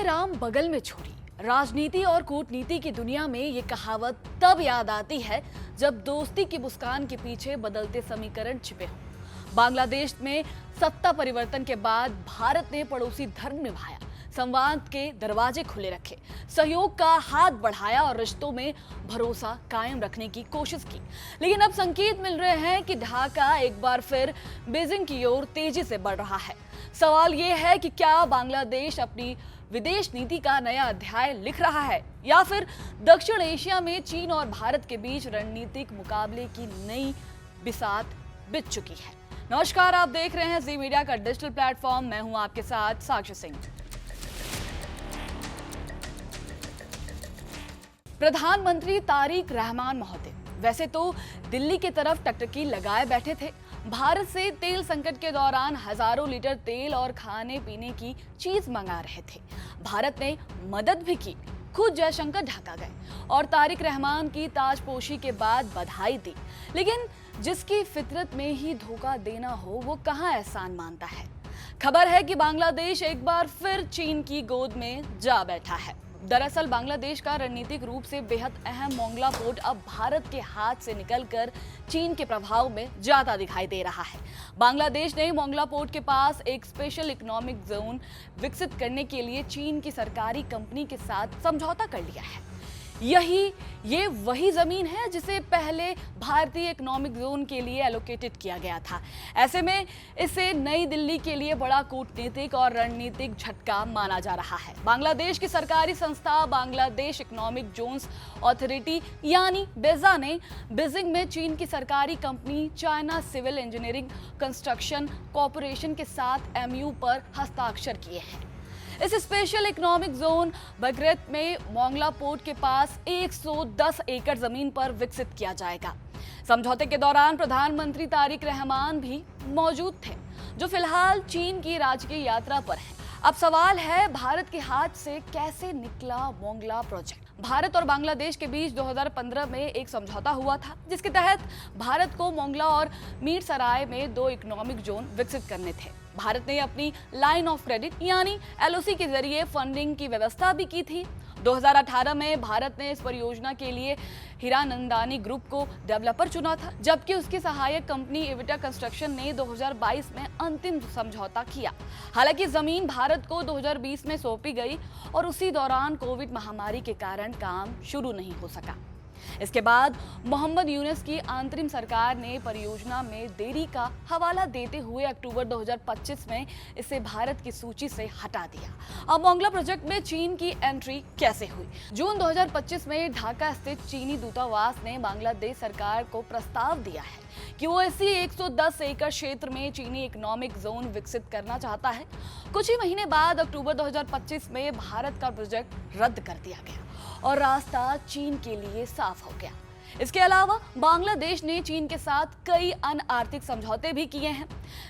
राम बगल में छोड़ी। राजनीति और कूटनीति की दुनिया में ये कहावत तब याद आती है जब दोस्ती की मुस्कान के पीछे बदलते समीकरण छिपे हों। बांग्लादेश में सत्ता परिवर्तन के बाद भारत ने पड़ोसी धर्म निभाया, संवाद के दरवाजे खुले रखे, सहयोग का हाथ बढ़ाया और रिश्तों में भरोसा कायम रखने की कोशिश की। लेकिन अब संकेत मिल रहे हैं कि ढाका एक बार फिर बीजिंग की ओर तेजी से बढ़ रहा है। सवाल ये है कि क्या बांग्लादेश अपनी विदेश नीति का नया अध्याय लिख रहा है या फिर दक्षिण एशिया में चीन और भारत के बीच रणनीतिक मुकाबले की नई बिसात बिछ चुकी है। नमस्कार, आप देख रहे हैं जी मीडिया का डिजिटल प्लेटफॉर्म। मैं हूं आपके साथ साक्षी सिंह। प्रधानमंत्री तारिक रहमान महोदय वैसे तो दिल्ली की तरफ टकटकी लगाए बैठे थे। भारत से तेल संकट के दौरान हजारों लीटर तेल और खाने पीने की चीज मंगा रहे थे। भारत ने मदद भी की, खुद जयशंकर ढाका गए और तारिक रहमान की ताजपोशी के बाद बधाई दी। लेकिन जिसकी फितरत में ही धोखा देना हो वो कहां एहसान मानता है। खबर है कि बांग्लादेश एक बार फिर चीन की गोद में जा बैठा है। दरअसल बांग्लादेश का रणनीतिक रूप से बेहद अहम मोंगला पोर्ट अब भारत के हाथ से निकलकर चीन के प्रभाव में ज्यादा दिखाई दे रहा है। बांग्लादेश ने मोंगला पोर्ट के पास एक स्पेशल इकोनॉमिक जोन विकसित करने के लिए चीन की सरकारी कंपनी के साथ समझौता कर लिया है। ये वही जमीन है जिसे पहले भारतीय इकोनॉमिक जोन के लिए एलोकेटेड किया गया था। ऐसे में इसे नई दिल्ली के लिए बड़ा कूटनीतिक और रणनीतिक झटका माना जा रहा है। बांग्लादेश की सरकारी संस्था बांग्लादेश इकोनॉमिक जोन्स अथॉरिटी यानी बेजा ने बीजिंग में चीन की सरकारी कंपनी China civil engineering construction corporation के साथ एमयू पर हस्ताक्षर किए हैं। इस स्पेशल इकोनॉमिक जोन बगरेत में मोंगला पोर्ट के पास 110 एकड़ जमीन पर विकसित किया जाएगा। समझौते के दौरान प्रधानमंत्री तारिक रहमान भी मौजूद थे, जो फिलहाल चीन की राजकीय यात्रा पर हैं। अब सवाल है, भारत के हाथ से कैसे निकला मोंगला प्रोजेक्ट। भारत और बांग्लादेश के बीच 2015 में एक समझौता हुआ था, जिसके तहत भारत को मोंगला और मीरसराय में 2 इकोनॉमिक जोन विकसित करने थे। भारत ने अपनी लाइन ऑफ क्रेडिट यानी एलओसी के जरिए फंडिंग की व्यवस्था भी की थी। 2018 में भारत ने इस परियोजना के लिए हीरानंदानी ग्रुप को डेवलपर चुना था, जबकि उसकी सहायक कंपनी एविटा कंस्ट्रक्शन ने 2022 में अंतिम समझौता किया। हालांकि जमीन भारत को 2020 में सौंपी गई और उसी दौरान कोविड महामारी के कारण काम शुरू नहीं हो सका। इसके बाद मोहम्मद यूनुस की अंतरिम सरकार ने परियोजना में देरी का हवाला देते हुए अक्टूबर 2025 में इसे भारत की सूची से हटा दिया। अब मोंगला प्रोजेक्ट में चीन की एंट्री कैसे हुई? जून 2025 में ढाका स्थित चीनी दूतावास ने बांग्लादेश सरकार को प्रस्ताव दिया है कि वो इसी 110 एकड़ क्षेत्र में चीनी इकोनॉमिक जोन विकसित करना चाहता है। कुछ ही महीने बाद अक्टूबर 2025 में भारत का प्रोजेक्ट रद्द कर दिया गया और रास्ता चीन के लिए साफ हो गया। इसके अलावा बांग्लादेश ने चीन के साथ कई अन्य आर्थिक समझौते भी किए हैं।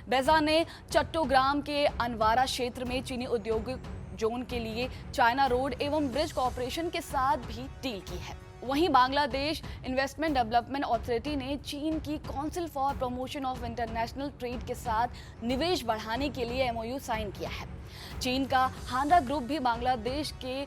बेजा ने चट्टोग्राम के अनवारा क्षेत्र में चीनी औद्योगिक जोन के लिए चाइना रोड एवं ब्रिज कॉरपोरेशन के साथ भी डील की है। वहीं बांग्लादेश इन्वेस्टमेंट डेवलपमेंट अथॉरिटी ने चीन की council for promotion of international trade के साथ निवेश बढ़ाने के लिए एमओयू साइन किया है। चीन का हांडा ग्रुप भी बांग्लादेश के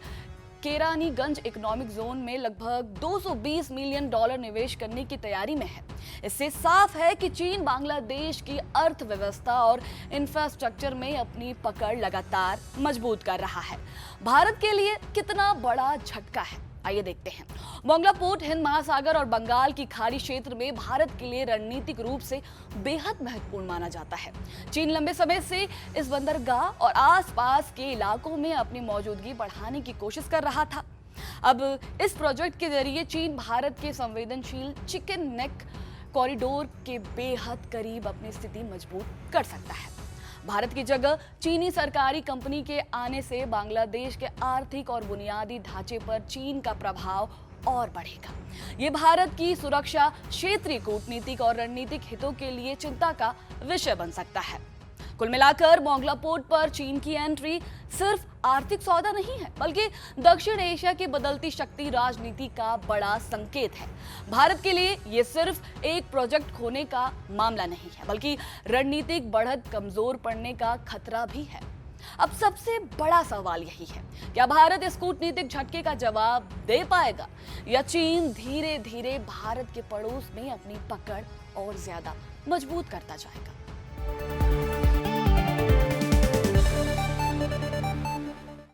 केरानीगंज इकोनॉमिक जोन में लगभग $220 मिलियन निवेश करने की तैयारी में है। इससे साफ है कि चीन बांग्लादेश की अर्थव्यवस्था और इंफ्रास्ट्रक्चर में अपनी पकड़ लगातार मजबूत कर रहा है। भारत के लिए कितना बड़ा झटका है, आइए देखते हैं। मोंगला पोर्ट हिंद महासागर और बंगाल की खाड़ी क्षेत्र में भारत के लिए रणनीतिक रूप से बेहद महत्वपूर्ण माना जाता है। चीन लंबे समय से इस बंदरगाह और आसपास के इलाकों में अपनी मौजूदगी बढ़ाने की कोशिश कर रहा था। अब इस प्रोजेक्ट के जरिए चीन भारत के संवेदनशील चिकन नेक कॉरिडोर के बेहद करीब अपनी स्थिति मजबूत कर सकता है। भारत की जगह चीनी सरकारी कंपनी के आने से बांग्लादेश के आर्थिक और बुनियादी ढांचे पर चीन का प्रभाव और बढ़ेगा। ये भारत की सुरक्षा, क्षेत्रीय कूटनीतिक और रणनीतिक हितों के लिए चिंता का विषय बन सकता है। कुल मिलाकर मोंगला पोर्ट पर चीन की एंट्री सिर्फ आर्थिक सौदा नहीं है, बल्कि दक्षिण एशिया की बदलती शक्ति राजनीति का बड़ा संकेत है। भारत के लिए ये सिर्फ एक प्रोजेक्ट खोने का मामला नहीं है, बल्कि रणनीतिक बढ़त कमजोर पड़ने का खतरा भी है। अब सबसे बड़ा सवाल यही है, क्या भारत इस कूटनीतिक झटके का जवाब दे पाएगा या चीन धीरे धीरे भारत के पड़ोस में अपनी पकड़ और ज्यादा मजबूत करता जाएगा।